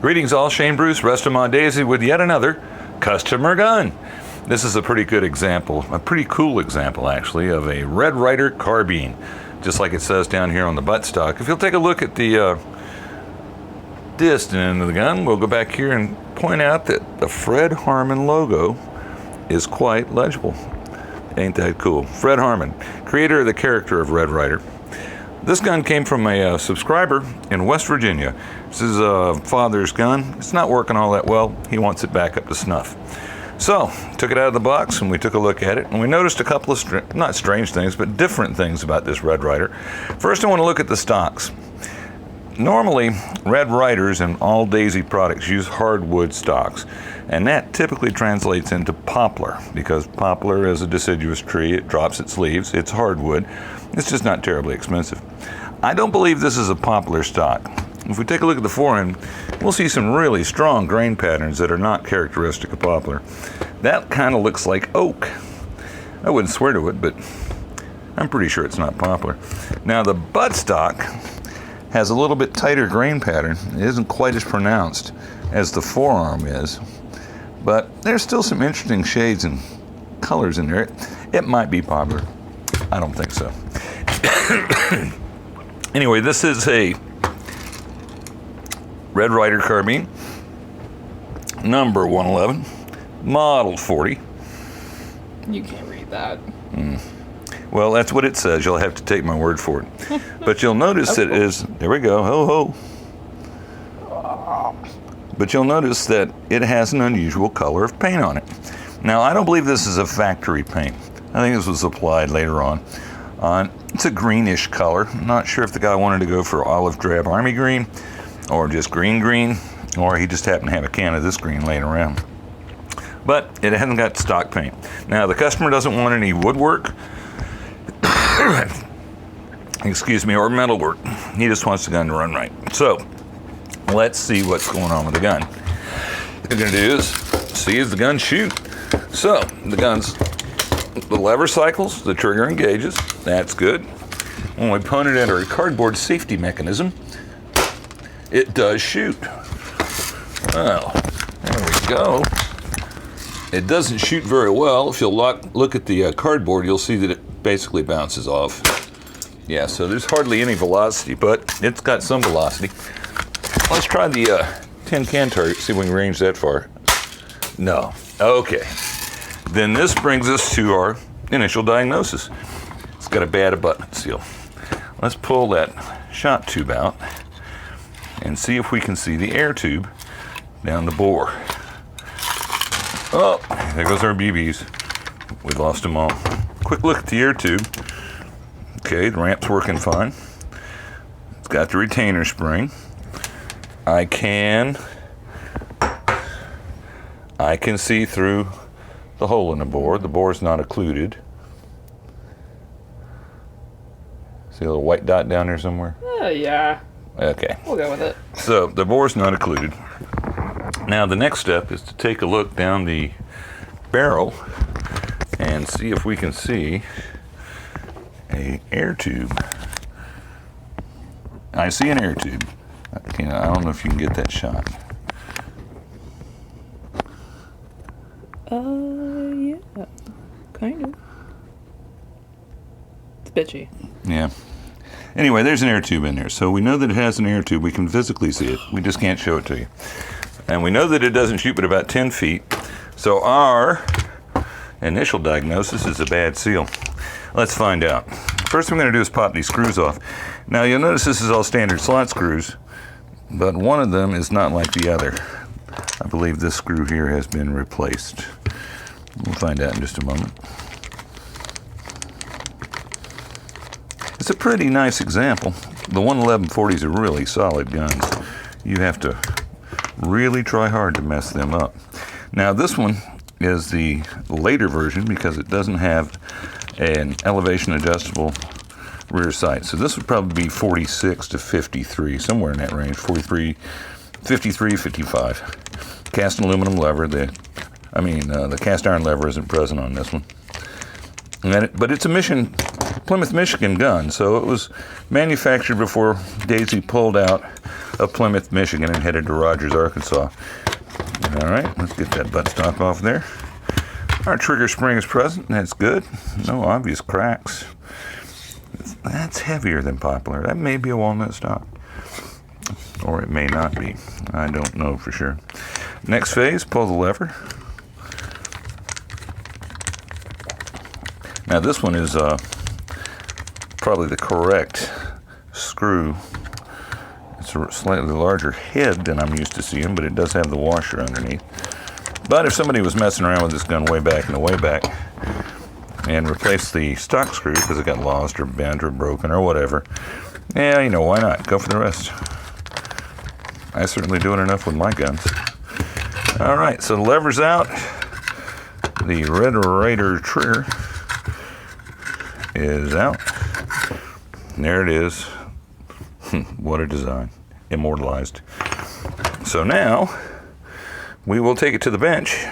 Greetings all, Shane Bruce, rest of my daisy with yet another customer gun. This is a pretty good example, a pretty cool example actually, of a Red Ryder carbine, just like it says down here on the buttstock. If you'll take a look at the distant end of the gun, we'll go back here and point out that the Fred Harmon logo is quite legible. Ain't that cool? Fred Harmon, creator of the character of Red Ryder. This gun came from a subscriber in West Virginia. This is a father's gun. It's not working all that well. He wants it back up to snuff. So, took it out of the box and we took a look at it, and we noticed a couple of, not strange things, but different things about this Red Ryder. First, I want to look at the stocks. Normally, Red Ryders and all Daisy products use hardwood stocks, and that typically translates into poplar, because poplar is a deciduous tree. It drops its leaves. It's hardwood. It's just not terribly expensive. I don't believe this is a poplar stock. If we take a look at the forend, we'll see some really strong grain patterns that are not characteristic of poplar. That kind of looks like oak. I wouldn't swear to it, but I'm pretty sure it's not poplar. Now the buttstock has a little bit tighter grain pattern. It isn't quite as pronounced as the forearm is, but there's still some interesting shades and colors in there. It might be poplar. I don't think so. Anyway, this is a Red Ryder carbine, number 111, model 40. You can't read that. Well, that's what it says. You'll have to take my word for it. But you'll notice that it is, there we go, ho ho. But you'll notice that it has an unusual color of paint on it. Now, I don't believe this is a factory paint. I think this was applied later on. It's a greenish color. I'm not sure if the guy wanted to go for olive drab army green, or just green, or he just happened to have a can of this green laying around. But it hasn't got stock paint. Now, the customer doesn't want any woodwork, excuse me, or metal work. He just wants the gun to run right. So, let's see what's going on with the gun. What we're going to do is see if the gun shoot. So, the lever cycles, the trigger engages. That's good. When we point it under a cardboard safety mechanism, it does shoot. Well, there we go. It doesn't shoot very well. If you'll look at the cardboard, you'll see that it basically bounces off. Yeah, so there's hardly any velocity, but it's got some velocity. Let's try the tin can target, see if we can range that far. No. Okay. Then this brings us to our initial diagnosis. It's got a bad abutment seal. Let's pull that shot tube out and see if we can see the air tube down the bore. Oh, there goes our BBs. We lost them all. Quick look at the air tube. Okay, the ramp's working fine. It's got the retainer spring. I can see through the hole in the bore. The bore's not occluded. See a little white dot down there somewhere? Yeah. Okay. We'll go with it. So the bore's not occluded. Now the next step is to take a look down the barrel and see if we can see an air tube. I see an air tube. I don't know if you can get that shot. Yeah, kind of. It's bitchy. Yeah. Anyway, there's an air tube in there. So we know that it has an air tube. We can physically see it. We just can't show it to you. And we know that it doesn't shoot but about 10 feet. So our initial diagnosis is a bad seal. Let's find out. First thing we're going to do is pop these screws off. Now you'll notice this is all standard slot screws, but one of them is not like the other. I believe this screw here has been replaced. We'll find out in just a moment. It's a pretty nice example. The 11140s are really solid guns. You have to really try hard to mess them up. Now this one is the later version because it doesn't have an elevation adjustable rear sight. So this would probably be 46 to 53, somewhere in that range, 53, 55. Cast aluminum lever. The cast iron lever isn't present on this one. But it's a Plymouth, Michigan gun, so it was manufactured before Daisy pulled out of Plymouth, Michigan, and headed to Rogers, Arkansas. All right, let's get that buttstock off there. Our trigger spring is present. That's good. No obvious cracks. That's heavier than poplar. That may be a walnut stock. Or it may not be. I don't know for sure. Next phase, pull the lever. Now this one is probably the correct screw. It's a slightly larger head than I'm used to seeing, but it does have the washer underneath. But if somebody was messing around with this gun way back and replaced the stock screw because it got lost or bent or broken or whatever, yeah, you know, why not? Go for the rest. I certainly do it enough with my guns. All right, so the lever's out. The Red Ryder trigger is out. There it is. What a design. Immortalized. So now we will take it to the bench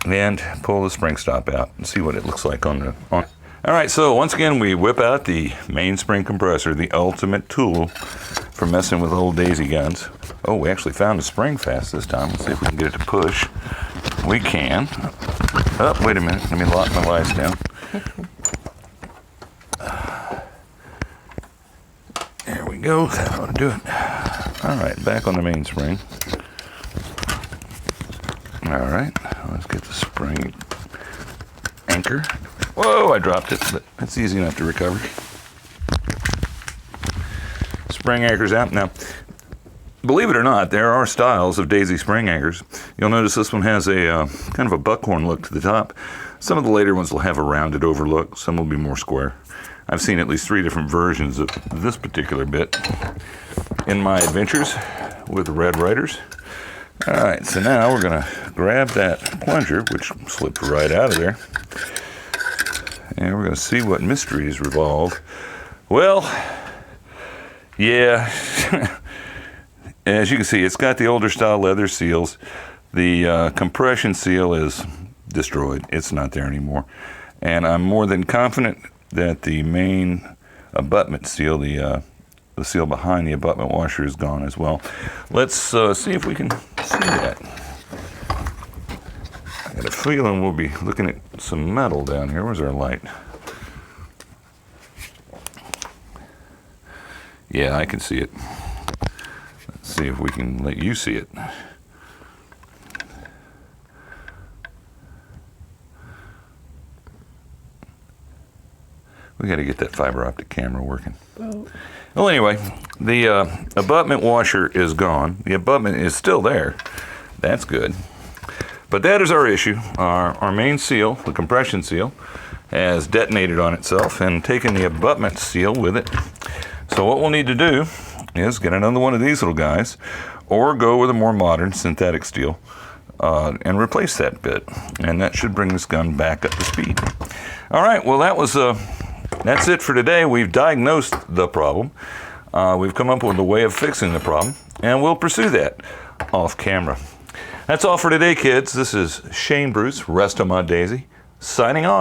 and pull the spring stop out and see what it looks like on. All right, so once again we whip out the main spring compressor, the ultimate tool for messing with old daisy guns. Oh, we actually found a spring fast this time. Let's see if we can get it to push. We can. Oh, wait a minute. Let me lock my lights down. There we go. That ought to do it. All right, back on the main spring. All right, let's get the spring anchor. Whoa, I dropped it, but that's easy enough to recover. Spring anchor's out. Now, believe it or not, there are styles of daisy spring anchors. You'll notice this one has a kind of a buckhorn look to the top. Some of the later ones will have a rounded over look. Some will be more square. I've seen at least 3 different versions of this particular bit in my adventures with Red Ryders. All right, so now we're going to grab that plunger, which slipped right out of there, and we're going to see what mysteries revolve. Well, yeah, as you can see, it's got the older style leather seals. The compression seal is destroyed. It's not there anymore. And I'm more than confident that the main abutment seal, the seal behind the abutment washer, is gone as well. Let's see if we can see that. I got a feeling we'll be looking at some metal down here. Where's our light? Yeah, I can see it. Let's see if we can let you see it. We got to get that fiber optic camera working. Oh. Well, anyway, the abutment washer is gone. The abutment is still there. That's good. But that is our issue. Our main seal, the compression seal, has detonated on itself and taken the abutment seal with it. So what we'll need to do is get another one of these little guys, or go with a more modern synthetic steel and replace that bit. And that should bring this gun back up to speed. All right, well, that's it for today. We've diagnosed the problem. We've come up with a way of fixing the problem, and we'll pursue that off camera. That's all for today, kids. This is Shane Bruce, Rest on My Daisy, signing off.